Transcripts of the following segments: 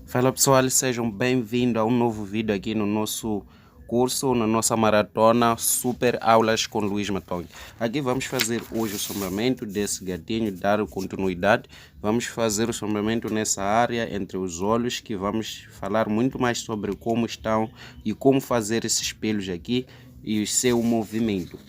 Fala pessoal, sejam bem-vindos a um novo vídeo aqui no nosso curso, na nossa maratona Super Aulas com Luís Matongue. Aqui vamos fazer hoje o sombreamento desse gatinho, dar continuidade. Vamos fazer o sombreamento nessa área entre os olhos, que vamos falar muito mais sobre como estão e como fazer esses espelhos aqui e o seu movimento.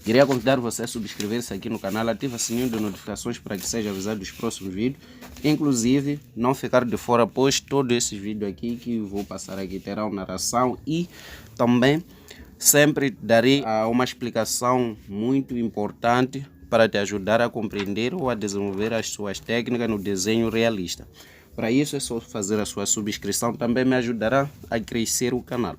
Queria convidar você a subscrever-se aqui no canal, ativa o sininho de notificações para que seja avisado dos próximos vídeos. Inclusive, não ficar de fora, pois todos esses vídeos aqui que vou passar aqui terão narração e também sempre darei uma explicação muito importante para te ajudar a compreender ou a desenvolver as suas técnicas no desenho realista. Para isso é só fazer a sua subscrição, também me ajudará a crescer o canal.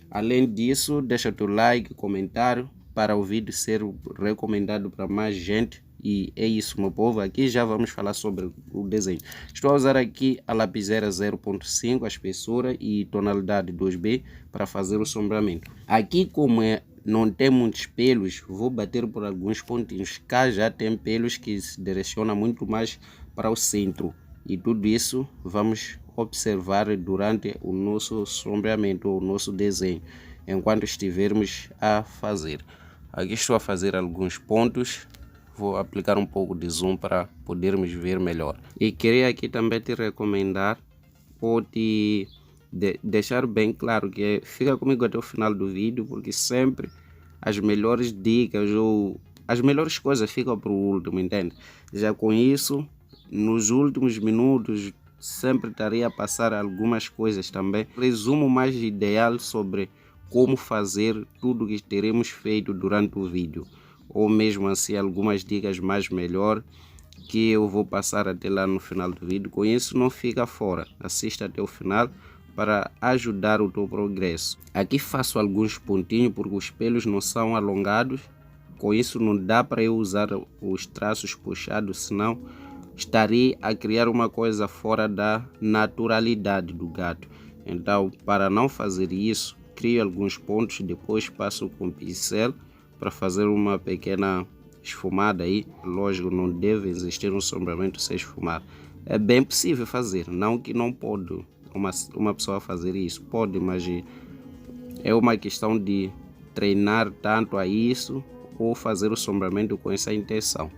Além disso, deixa teu like, comentário, para o vídeo ser recomendado para mais gente. E é isso, meu povo. Aqui já vamos falar sobre o desenho. Estou a usar aqui a lapiseira 0.5, a espessura e tonalidade 2B para fazer o sombreamento. Aqui, como não tem muitos pelos, vou bater por alguns pontinhos. Cá já tem pelos que se direcionam muito mais para o centro. E tudo isso vamos observar durante o nosso sombreamento, o nosso desenho, enquanto estivermos a fazer. Aqui estou a fazer alguns pontos, vou aplicar um pouco de zoom para podermos ver melhor. E queria aqui também te recomendar ou te deixar bem claro que fica comigo até o final do vídeo, porque sempre as melhores dicas ou as melhores coisas ficam para o último, entende? Já com isso, nos últimos minutos sempre estaria a passar algumas coisas também. Resumo mais ideal sobre como fazer tudo que teremos feito durante o vídeo, ou mesmo assim algumas dicas mais melhor que eu vou passar até lá no final do vídeo. Com isso não fica fora, assista até o final para ajudar o teu progresso. Aqui faço alguns pontinhos porque os pelos não são alongados, com isso não dá para eu usar os traços puxados, senão estarei a criar uma coisa fora da naturalidade do gato. Então, para não fazer isso, crio alguns pontos, depois passo com pincel para fazer uma pequena esfumada aí. Lógico, não deve existir um sombreamento sem esfumar. É bem possível fazer, não que não pode uma pessoa fazer isso, pode, mas é uma questão de treinar tanto a isso ou fazer o sombreamento com essa intenção.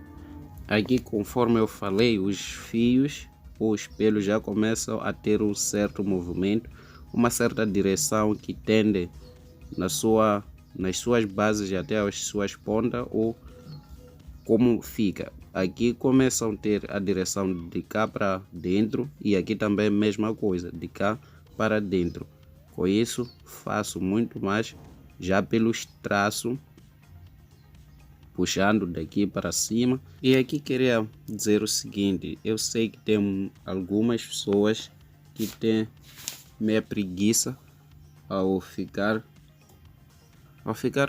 Aqui, conforme eu falei, os fios ou os pelos já começam a ter um certo movimento, uma certa direção que tende nas suas bases até as suas pontas, ou como fica. Aqui começam a ter a direção de cá para dentro e aqui também a mesma coisa, de cá para dentro. Com isso faço muito mais já pelos traços, puxando daqui para cima. E aqui queria dizer o seguinte: eu sei que tem algumas pessoas que têm meia preguiça ao ficar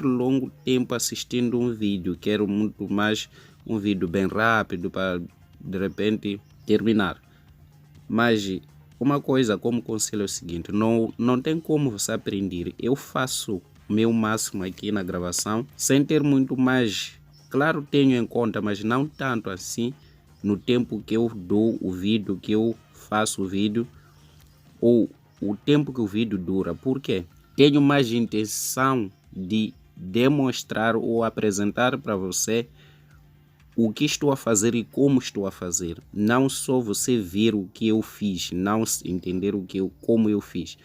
longo tempo assistindo um vídeo. Quero muito mais um vídeo bem rápido para de repente terminar. Mas uma coisa como conselho é o seguinte: não tem como você aprender. Eu faço o meu máximo aqui na gravação sem ter muito mais. Claro, tenho em conta, mas não tanto assim no tempo que eu dou o vídeo, que eu faço o vídeo, ou o tempo que o vídeo dura. Por quê? Tenho mais intenção de demonstrar ou apresentar para você o que estou a fazer e como estou a fazer. Não só você ver o que eu fiz, não entender como eu fiz.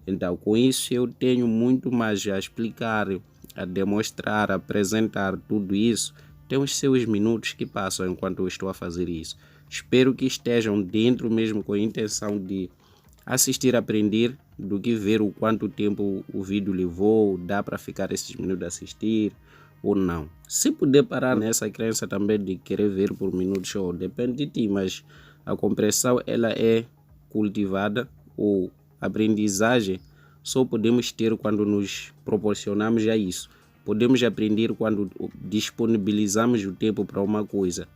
Então, com isso eu tenho muito mais a explicar, a demonstrar, a apresentar tudo isso. Tem os seus minutos que passam enquanto eu estou a fazer isso. Espero que estejam dentro mesmo com a intenção de assistir, aprender, do que ver o quanto tempo o vídeo levou, dá para ficar esses minutos a assistir ou não. Se puder parar nessa crença também de querer ver por minutos, show, depende de ti, mas a compreensão ela é cultivada, ou aprendizagem só podemos ter quando nos proporcionamos a isso. Podemos aprender quando disponibilizamos o tempo para uma coisa.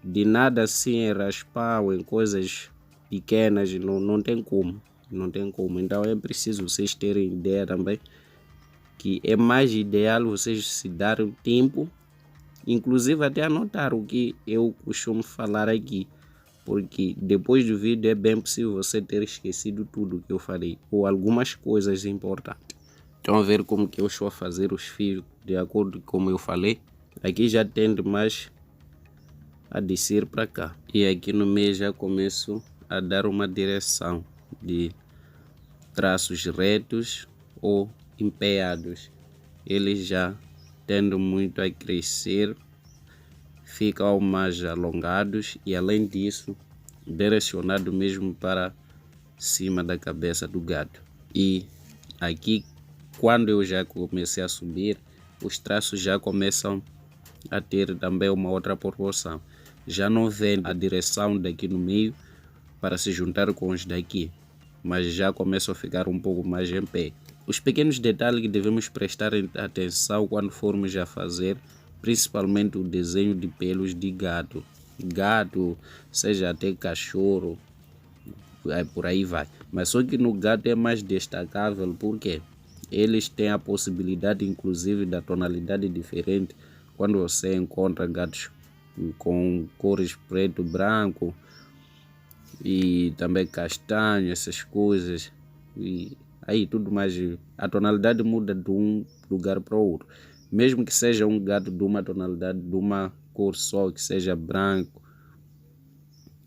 De nada assim em raspar ou em coisas pequenas, não tem como. Não tem como. Então é preciso vocês terem ideia também que é mais ideal vocês se darem tempo, inclusive até anotar o que eu costumo falar aqui, porque depois do vídeo é bem possível você ter esquecido tudo que eu falei, ou algumas coisas importantes. Estão a ver como que eu estou a fazer os fios de acordo com como eu falei? Aqui já tende mais a descer para cá. E aqui no meio já começo a dar uma direção de traços retos ou empenhados. Eles já tendem muito a crescer, ficam mais alongados e além disso direcionado mesmo para cima da cabeça do gado. E aqui quando eu já comecei a subir, os traços já começam a ter também uma outra proporção. Já não vem a direção daqui no meio para se juntar com os daqui, mas já começam a ficar um pouco mais em pé. Os pequenos detalhes que devemos prestar atenção quando formos a fazer, principalmente o desenho de pelos de gado. Gado, seja até cachorro, por aí vai. Mas só que no gado é mais destacável porque eles têm a possibilidade inclusive da tonalidade diferente. Quando você encontra gatos com cores preto, branco e também castanho, essas coisas, e aí tudo mais, a tonalidade muda de um lugar para o outro. Mesmo que seja um gato de uma tonalidade, de uma cor só, que seja branco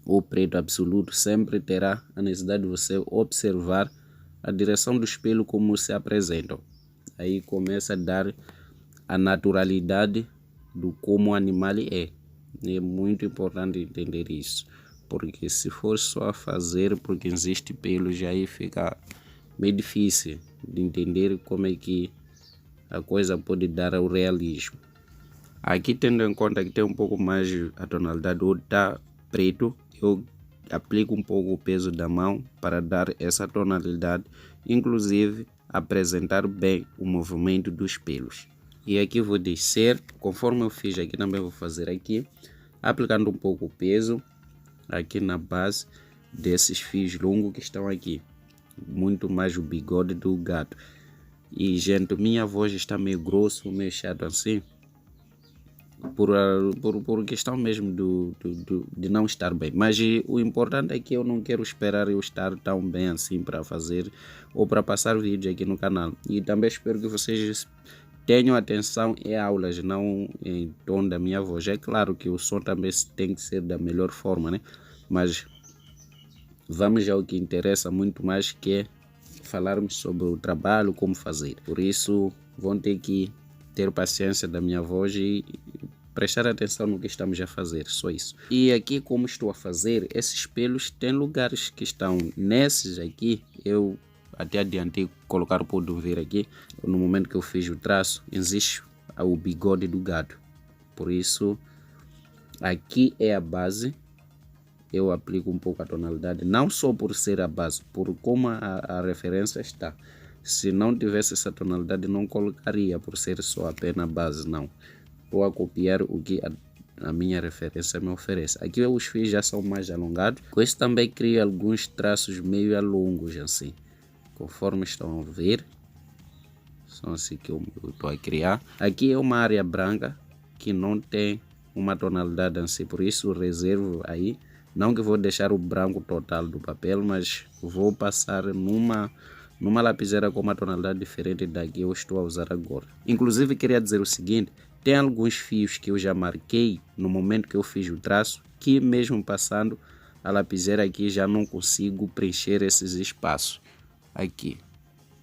ou preto absoluto, sempre terá a necessidade de você observar a direção do espelho como se apresentam. Aí começa a dar a naturalidade do como o animal é. É muito importante entender isso, porque se for só a fazer porque existe pelos, aí fica meio difícil de entender como é que a coisa pode dar ao realismo. Aqui tendo em conta que tem um pouco mais a tonalidade ou tá preto, eu aplico um pouco o peso da mão para dar essa tonalidade, inclusive apresentar bem o movimento dos pelos. E aqui vou descer, conforme eu fiz aqui também vou fazer aqui, aplicando um pouco o peso aqui na base desses fios longos que estão aqui, muito mais o bigode do gato. E gente, minha voz está meio grosso, meio chato assim, por questão mesmo de não estar bem, mas o importante é que eu não quero esperar eu estar tão bem assim para fazer ou para passar vídeo aqui no canal. E também espero que vocês tenham atenção em aulas, não em tom da minha voz. É claro que o som também tem que ser da melhor forma, né? Mas vamos ao que interessa muito mais, que é falarmos sobre o trabalho, como fazer. Por isso vão ter que ter paciência da minha voz e prestar atenção no que estamos a fazer, só isso. E aqui como estou a fazer, esses pelos tem lugares que estão nesses aqui, eu até adiantei colocar, pode ver aqui, no momento que eu fiz o traço, existe o bigode do gado. Por isso, aqui é a base, eu aplico um pouco a tonalidade, não só por ser a base, por como a referência está. Se não tivesse essa tonalidade, não colocaria por ser só apenas base, não. Estou a copiar o que a minha referência me oferece. Aqui os fios já são mais alongados, com isso também crio alguns traços meio longos assim, conforme estão a ver, são assim que eu estou a criar. Aqui é uma área branca que não tem uma tonalidade assim, por isso reservo aí, não que vou deixar o branco total do papel, mas vou passar numa lapiseira com uma tonalidade diferente da que eu estou a usar agora. Inclusive queria dizer o seguinte, tem alguns fios que eu já marquei no momento que eu fiz o traço, que mesmo passando a lapiseira aqui já não consigo preencher esses espaços. Aqui,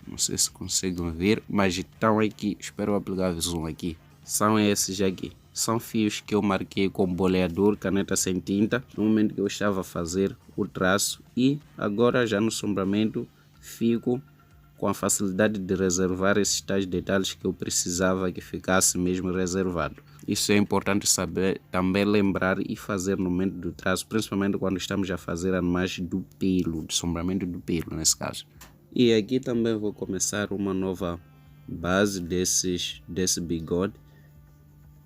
não sei se conseguem ver, mas estão aqui, espero aplicar o zoom aqui, são esses aqui. São fios que eu marquei com boleador, caneta sem tinta, no momento que eu estava a fazer o traço, e agora já no sombramento fico com a facilidade de reservar esses tais detalhes que eu precisava que ficasse mesmo reservado. Isso é importante saber, também lembrar e fazer no momento do traço, principalmente quando estamos a fazer animais do pelo, de sombramento do pelo nesse caso. E aqui também vou começar uma nova base desse bigode,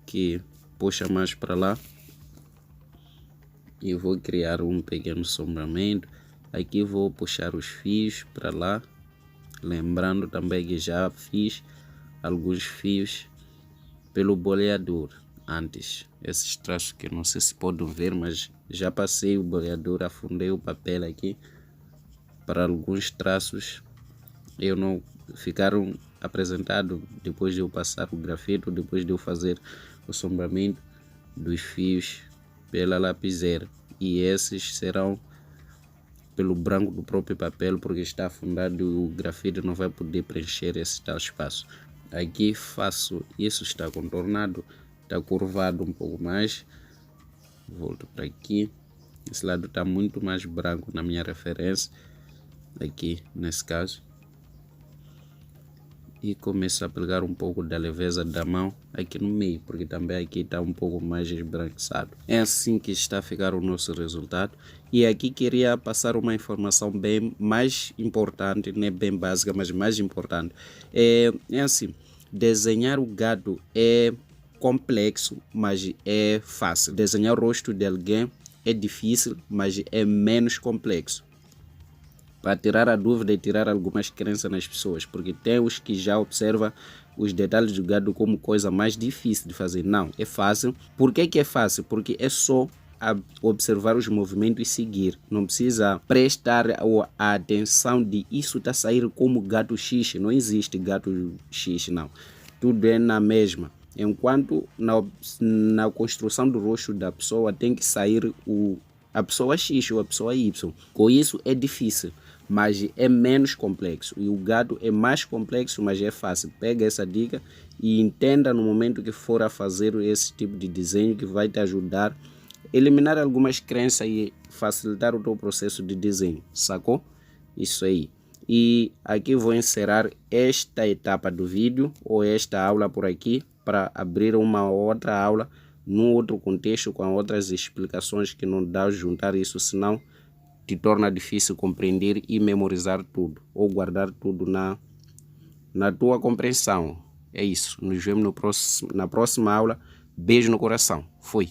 que puxa mais para lá, e vou criar um pequeno sombramento. Aqui vou puxar os fios para lá, lembrando também que já fiz alguns fios pelo boleador. antes. Esses traços que não sei se podem ver, mas já passei o boleador, afundei o papel aqui para alguns traços eu não ficaram apresentados depois de eu passar o grafito, depois de eu fazer o sombreamento dos fios pela lapiseira, e esses serão pelo branco do próprio papel, porque está afundado e o grafite não vai poder preencher esse tal espaço. Aqui faço isso, está contornado, está curvado um pouco mais, volto para aqui, esse lado está muito mais branco na minha referência, aqui nesse caso, e começo a pegar um pouco da leveza da mão aqui no meio, porque também aqui está um pouco mais esbranquiçado. É assim que está a ficar o nosso resultado. E aqui queria passar uma informação bem mais importante, não é bem básica, mas mais importante. É assim, desenhar o gado é complexo, mas é fácil. Desenhar o rosto de alguém é difícil, mas é menos complexo. Para tirar a dúvida e tirar algumas crenças nas pessoas, porque tem os que já observam os detalhes do gado como coisa mais difícil de fazer. Não, é fácil. Por que é fácil? Porque é só observar os movimentos e seguir. Não precisa prestar a atenção de isso está saindo como gato X. Não existe gato X, não. Tudo é na mesma. Enquanto na construção do rosto da pessoa tem que sair a pessoa X ou a pessoa Y. Com isso é difícil, mas é menos complexo. E o gado é mais complexo, mas é fácil. Pega essa dica e entenda no momento que for a fazer esse tipo de desenho, que vai te ajudar a eliminar algumas crenças e facilitar o teu processo de desenho. Sacou? Isso aí. E aqui vou encerrar esta etapa do vídeo ou esta aula por aqui para abrir uma outra aula num outro contexto com outras explicações, que não dá juntar isso, senão te torna difícil compreender e memorizar tudo ou guardar tudo na tua compreensão. É isso. Nos vemos na próxima aula. Beijo no coração. Fui.